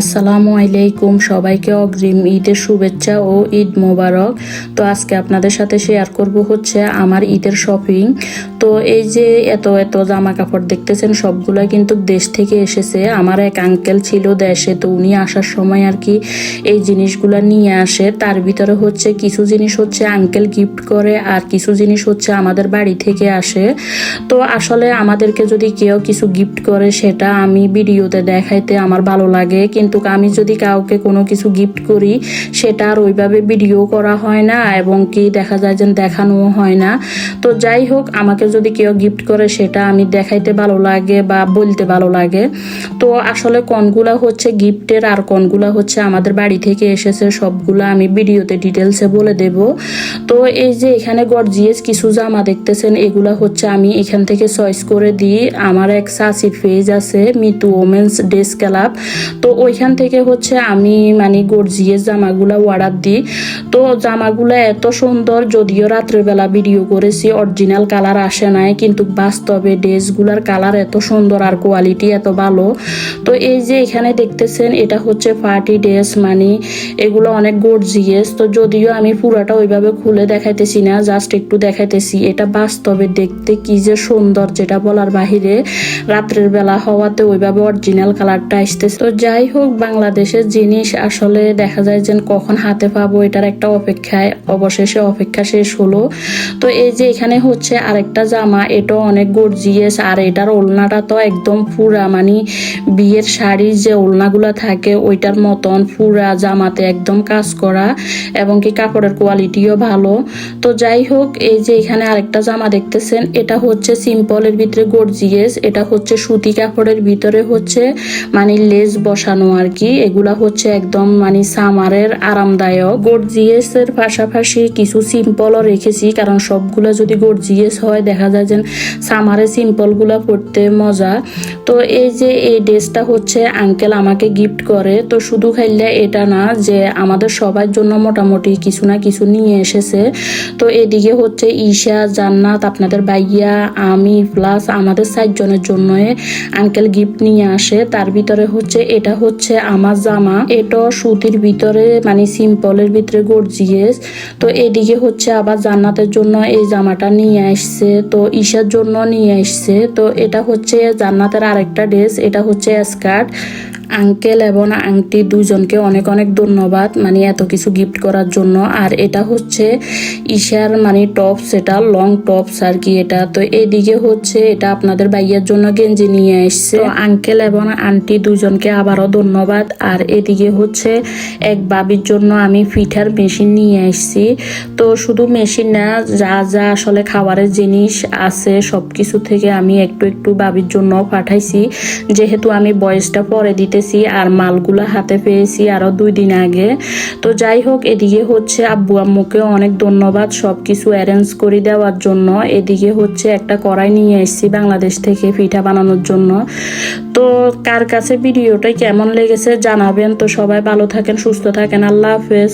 আসসালামু আলাইকুম, সবাইকে অগ্রিম ঈদের শুভেচ্ছা ও ঈদ মোবারক। তো আজকে আপনাদের সাথে শেয়ার করব হচ্ছে আমার ঈদের শপিং। তো এই যে এত এত জামা কাপড় দেখতেছেন সবগুলা কিন্তু দেশ থেকে এসেছে। আমার এক আঙ্কেল ছিল দেশে, তো উনি আসার সময় আর কি এই জিনিসগুলা নিয়ে আসে। তার ভিতরে হচ্ছে কিছু জিনিস হচ্ছে আঙ্কেল গিফট করে আর কিছু জিনিস হচ্ছে আমাদের বাড়ি থেকে আসে। তো আসলে আমাদেরকে যদি কেউ কিছু গিফট করে সেটা আমি ভিডিওতে দেখাইতে আমার ভালো লাগে, কিন্তু আমি যদি কাউকে কোনো কিছু গিফট করি সেটা আর ওইভাবে ভিডিও করা হয় না এবং কি দেখা যায় যে দেখানোও হয় না। তো যাই হোক, আমাকে যদি কেউ গিফট করে সেটা আমি দেখাইতে ভালো লাগে বা বলতে ভালো লাগে। তো আসলে কোনগুলা হচ্ছে গিফটের আর কোনগুলা হচ্ছে আমাদের বাড়ি থেকে এসেছে সবগুলা আমি ভিডিওতে ডিটেলসে বলে দেব। তো এই যে এখানে গর্জিয়াস কিছু জামা দেখতেছেন, এগুলা হচ্ছে আমি এখান থেকে চয়েস করে দিই। আমার এক সাসির পেজ আছে মিতু ওমেন্স ড্রেস ক্লাব, তো ওইখান থেকে হচ্ছে আমি মানে গর্জিয়াস জামাগুলা অর্ডার দিই। তো জামাগুলা এত সুন্দর, যদিও রাত্রেবেলা ভিডিও করেছি অরিজিনাল কালার আসে নাই, কিন্তু বাস্তবে ড্রেসগুলার কালার এত সুন্দর আর কোয়ালিটি এত ভালো। তো এই যে এখানে দেখতেছেন এটা হচ্ছে পার্টি ড্রেস, মানে এগুলো অনেক গর্জিয়াস। তো যদিও আমি পুরাটা ওইভাবে খুলে দেখাইতেছি না, জাস্ট একটু দেখাইতেছি। এটা বাস্তবে দেখতে কি যে সুন্দর, যেটা বলার বাহিরে। রাত্রের বেলা হওয়াতে ওইভাবে অরিজিনাল কালারটা আসতেছে। তো যাই হোক, বাংলাদেশের জিনিস আসলে দেখা যায় যে কখন হাতে পাবো এটার একটা অপেক্ষায়, অবশেষে অপেক্ষা শেষ হলো। তো এই যে এখানে হচ্ছে আরেকটা জামা, এটাও অনেক গর্জিয়াস আর এটার ওড়নাটা তো একদম পুরা মানে বিয়ের শাড়ির যে ওড়নাগুলা থাকে ওইটার মতন পুরা জামাতে একদম কাজ করা এবং কি কাপড়ের কোয়ালিটিও ভালো। তো যাই হোক, এই যে এখানে আরেকটা জামা দেখতেছেন, এটা হচ্ছে সিম্পলের ভিতরে গর্জিয়াস। এটা হচ্ছে সুতি কাপড়ের ভিতরে হচ্ছে মানে লেস বসানো আর কি। এগুলা হচ্ছে একদম মানে সামারের আরামদায়ক। গর্জিয়াসের পাশাপাশি কিছু সিম্পলও রেখেছি, কারণ সবগুলা যদি গর্জিয়াস হয় দেখা যায় যে সামারে সিম্পলগুলা পরতে মজা। তো এই যে এই ড্রেসটা হচ্ছে আঙ্কেল আমাকে গিফট করে। তো শুধু খাইলে এটা না, যে আমাদের সবার জন্য মোটামুটি কিছু না কিছু নিয়ে এসেছে। তো এদিকে হচ্ছে ঈশা, জান্নাত, আপনাদের ভাইয়া, আমি প্লাস আমাদের 4 জনের জন্য আঙ্কেল গিফট নিয়ে আসে। তার ভিতরে হচ্ছে এটা হচ্ছে আমার জামা, এটা সুতির ভিতরে মানে সিম্পলের ভিতরে গর্জিয়াস। তো এদিকে হচ্ছে আবার জান্নাতের জন্য এই জামাটা নিয়ে আসছে, তো ঈশার জন্য নিয়ে আসছে। তো এটা হচ্ছে জান্নাতের আরেকটা ড্রেস, এটা হচ্ছে স্কার্ট। আঙ্কেল এবং আন্টি দুজনকে অনেক অনেক ধন্যবাদ মানে এত কিছু গিফট করার জন্য। আর এটা হচ্ছে ঈশার মানে টপস, এটা লং টপস আর কি এটা। তো এইদিকে হচ্ছে এটা আপনাদের ভাইয়ার জন্য গেঞ্জি নিয়ে আসছে। তো আঙ্কেল এবং আন্টি দুজনকে আবারও ধন্যবাদ। আর এদিকে হচ্ছে এক বাবির জন্য আমি পিঠার মেশিন নিয়ে আসছি। তো শুধু মেশিন না, যা যা আসলে খাবারের জিনিস আছে সব কিছু থেকে আমি একটু একটু বাবির জন্য পাঠাইছি, যেহেতু আমি বয়সটা পরে দিতে আর মালগুলা হাতে পেয়েছি আরো 2 দিন আগে। তো যাই হোক, এদিকে হচ্ছে আব্বু আম্মুকেও অনেক ধন্যবাদ সবকিছু অ্যারেঞ্জ করে দেওয়ার জন্য। এদিকে হচ্ছে একটা কড়াই নিয়ে এসেছি বাংলাদেশ থেকে পিঠা বানানোর জন্য। তো কার কাছে ভিডিওটা কেমন লেগেছে জানাবেন। তো সবাই ভালো থাকেন, সুস্থ থাকেন, আল্লাহ হাফেজ।